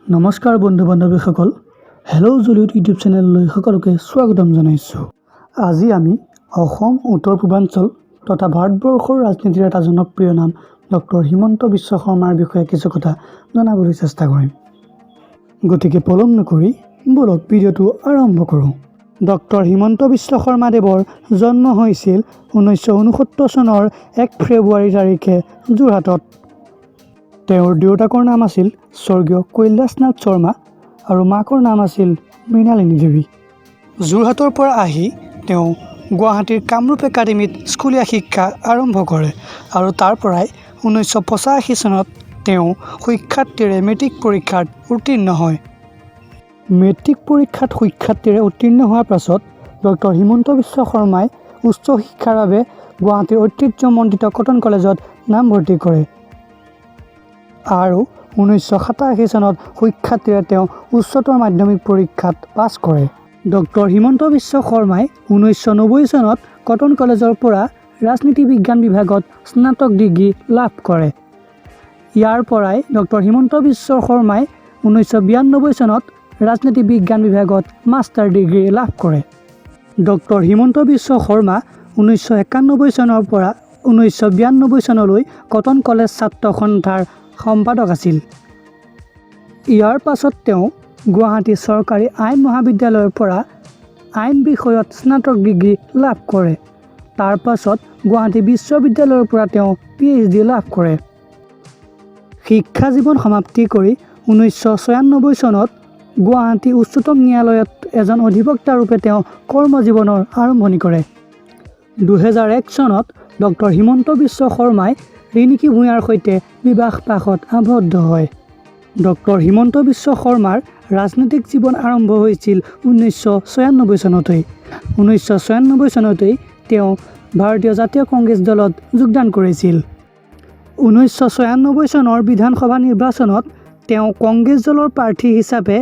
নমস্কাৰ বন্ধু বান্ধৱীসকল, hello' জুলিউড YouTube চেনেললৈ সকলোকে স্বাগতম জনাইছোঁ। আজি আমি অসম উত্তৰ পূৰ্বাঞ্চল তথা ভাৰতবৰ্ষৰ ৰাজনীতিৰ এটা জনপ্ৰিয় নাম ডক্টৰ হিমন্ত বিশ্ব শৰ্মাৰ বিষয়ে কিছু কথা জনাবলৈ চেষ্টা কৰিম। গতিকে পলম নকৰি বলক ভিডিঅ'টো আৰম্ভ কৰোঁ। ডক্টৰ হিমন্ত বিশ্ব শৰ্মাদেৱৰ জন্ম হৈছিল 1969 চনৰ 1 ফেব্ৰুৱাৰী তাৰিখে যোৰহাটত। তেওঁৰ দেউতাকৰ নাম আছিল স্বৰ্গীয় কৈলাশনাথ শৰ্মা আৰু মাকৰ নাম আছিল মৃণালিনী দেৱী। যোৰহাটৰ পৰা আহি তেওঁ গুৱাহাটীৰ কামৰূপ একাডেমীত স্কুলীয়া শিক্ষা আৰম্ভ কৰে আৰু তাৰ পৰাই 1985 চনত তেওঁ সুখ্যাতিৰে মেট্ৰিক পৰীক্ষাত উত্তীৰ্ণ হয়। মেট্ৰিক পৰীক্ষাত সুখ্যাতিৰে উত্তীৰ্ণ হোৱাৰ পাছত ডক্টৰ হিমন্ত বিশ্ব শৰ্মাই উচ্চ শিক্ষাৰ বাবে গুৱাহাটীৰ ঐতিহ্যমণ্ডিত কটন কলেজত নামভৰ্তি কৰে আৰু 1987 চনত সুখ্যাতিৰে তেওঁ উচ্চতৰ মাধ্যমিক পৰীক্ষাত পাছ কৰে। ডক্টৰ হিমন্ত বিশ্ব শৰ্মাই 1990 চনত কটন কলেজৰ পৰা ৰাজনীতি বিজ্ঞান বিভাগত স্নাতক ডিগ্ৰী লাভ কৰে। ইয়াৰ পৰাই ডক্টৰ হিমন্ত বিশ্ব শৰ্মাই 1992 চনত ৰাজনীতি বিজ্ঞান বিভাগত মাষ্টাৰ ডিগ্ৰী লাভ কৰে। ডক্টৰ হিমন্ত বিশ্ব শৰ্মা 1991 চনৰ পৰা 1992 চনলৈ কটন কলেজ ছাত্ৰ সন্থাৰ সম্পাদক আছিল। ইয়াৰ পাছত তেওঁ গুৱাহাটী চৰকাৰী আইন মহাবিদ্যালয়ৰ পৰা আইন বিষয়ত স্নাতক ডিগ্ৰী লাভ কৰে। তাৰ পাছত গুৱাহাটী বিশ্ববিদ্যালয়ৰ পৰা তেওঁ PhD লাভ কৰে। শিক্ষা জীৱন সমাপ্তি কৰি 1996 চনত গুৱাহাটী উচ্চতম ন্যায়ালয়ত এজন অধিবক্তা ৰূপে তেওঁ কৰ্মজীৱনৰ আৰম্ভণি কৰে। 2001 চনত ডক্টৰ হিমন্ত বিশ্ব শৰ্মাই ৰিণিকী ভূঞাৰ সৈতে বিবাহ পাশত আবদ্ধ হয়। ডক্টৰ হিমন্ত বিশ্ব শৰ্মাৰ ৰাজনৈতিক জীৱন আৰম্ভ হৈছিল 1996 চনতেই। 1996 চনতেই তেওঁ ভাৰতীয় জাতীয় কংগ্ৰেছ দলত যোগদান কৰিছিল। 1996 চনৰ বিধানসভা নিৰ্বাচনত তেওঁ কংগ্ৰেছ দলৰ প্ৰাৰ্থী হিচাপে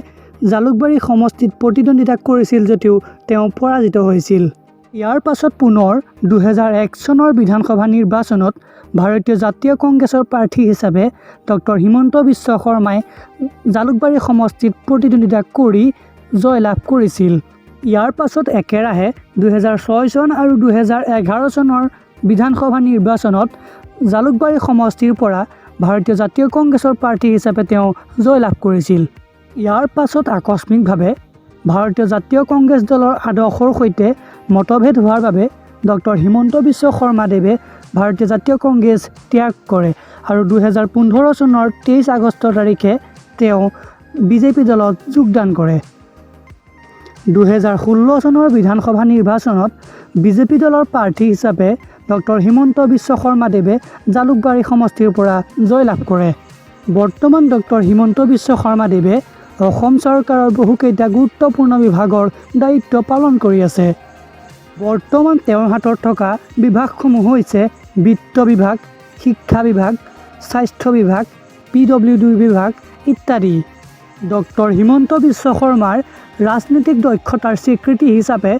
জালুকবাৰী সমষ্টিত প্ৰতিদ্বন্দ্বিতা কৰিছিল যদিও তেওঁ পৰাজিত হৈছিল। ইয়াৰ পাছত পুনৰ 2001 চনৰ বিধানসভা নিৰ্বাচনত ভাৰতীয় জাতীয় কংগ্ৰেছৰ প্ৰাৰ্থী হিচাপে ডক্টৰ হিমন্ত বিশ্ব শৰ্মাই জালুকবাৰী সমষ্টিত প্ৰতিদ্বন্দ্বিতা কৰি জয়লাভ কৰিছিল। ইয়াৰ পাছত একেৰাহে 2006 চন আৰু 2011 চনৰ বিধানসভা নিৰ্বাচনত জালুকবাৰী সমষ্টিৰ পৰা ভাৰতীয় জাতীয় কংগ্ৰেছৰ প্ৰাৰ্থী হিচাপে তেওঁ জয়লাভ কৰিছিল। ইয়াৰ পাছত আকস্মিকভাৱে ভাৰতীয় জাতীয় কংগ্ৰেছ দলৰ আদৰ্শৰ সৈতে মতভেদ হোৱাৰ বাবে ডক্টৰ হিমন্ত বিশ্ব শৰ্মাদেৱে ভাৰতীয় জাতীয় কংগ্ৰেছ ত্যাগ কৰে আৰু 2015 চনৰ 23 আগষ্ট তাৰিখে তেওঁ BJP দলত যোগদান কৰে। 2016 চনৰ বিধানসভা নিৰ্বাচনত BJP দলৰ প্ৰাৰ্থী হিচাপে ডক্টৰ হিমন্ত বিশ্ব শৰ্মাদেৱে জালুকবাৰী সমষ্টিৰ পৰা জয়লাভ কৰে। বৰ্তমান ডক্টৰ হিমন্ত বিশ্ব শৰ্মাদেৱে অসম চৰকাৰৰ বহুকেইটা গুৰুত্বপূৰ্ণ বিভাগৰ দায়িত্ব পালন কৰি আছে। বৰ্তমান তেওঁৰ হাতত থকা বিভাগসমূহ হৈছে বিত্ত বিভাগ, শিক্ষা বিভাগ, স্বাস্থ্য বিভাগ, PWD বিভাগ ইত্যাদি। ডক্টৰ হিমন্ত বিশ্ব শৰ্মাৰ ৰাজনৈতিক দক্ষতাৰ স্বীকৃতি হিচাপে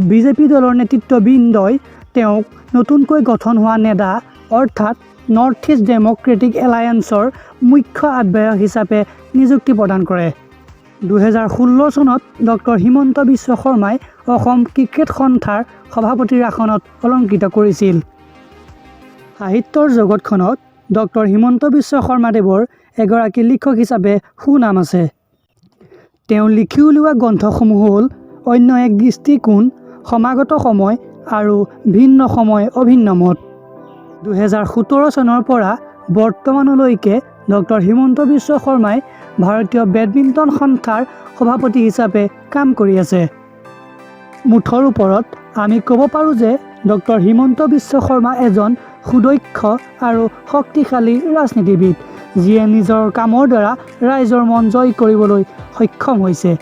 BJP দলৰ নেতৃত্ববৃন্দই তেওঁক নতুনকৈ গঠন হোৱা নেডা অৰ্থাৎ নৰ্থ ইষ্ট ডেম'ক্ৰেটিক এলায়েন্সৰ মুখ্য আহ্বায়ক হিচাপে নিযুক্তি প্ৰদান কৰে। 2016 চনত ডক্টৰ হিমন্ত বিশ্ব শৰ্মাই অসম ক্ৰিকেট সন্থাৰ সভাপতিৰ আসনত অলংকৃত কৰিছিল। সাহিত্যৰ জগতখনত ডক্টৰ হিমন্ত বিশ্ব শৰ্মাদেৱৰ এগৰাকী লিখক হিচাপে সুনাম আছে। তেওঁ লিখি উলিওৱা গ্ৰন্থসমূহ হ'ল অন্য এক দৃষ্টিকোণ, সমাগত সময় আৰু ভিন্ন সময় অভিন্ন মত। 2017 চনৰ পৰা বৰ্তমানলৈকে ডক্টৰ হিমন্ত বিশ্ব শৰ্মাই ভাৰতীয় বেডমিণ্টন সন্থাৰ সভাপতি হিচাপে কাম কৰি আছে। মুঠৰ ওপৰত আমি ক'ব পাৰোঁ যে ডক্টৰ হিমন্ত বিশ্ব শৰ্মা এজন সুদক্ষ আৰু শক্তিশালী ৰাজনীতিবিদ, যিয়ে নিজৰ কামৰ দ্বাৰা ৰাইজৰ মন জয় কৰিবলৈ সক্ষম হৈছে।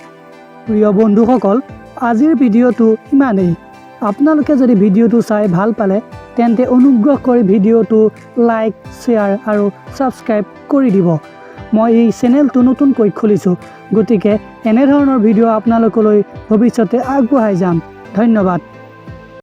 প্ৰিয় বন্ধুসকল, আজিৰ ভিডিঅ'টো ইমানেই। আপোনালোকে যদি ভিডিঅ'টো চাই ভাল পালে তেন্তে অনুগ্ৰহ কৰি ভিডিঅ'টো লাইক, শ্বেয়াৰ আৰু ছাবস্ক্ৰাইব কৰি দিব। মই এই চেনেলটো নতুনকৈ খুলিছোঁ, গতিকে এনেধৰণৰ ভিডিঅ' আপোনালোকলৈ ভৱিষ্যতে আগবঢ়াই যাম। ধন্যবাদ।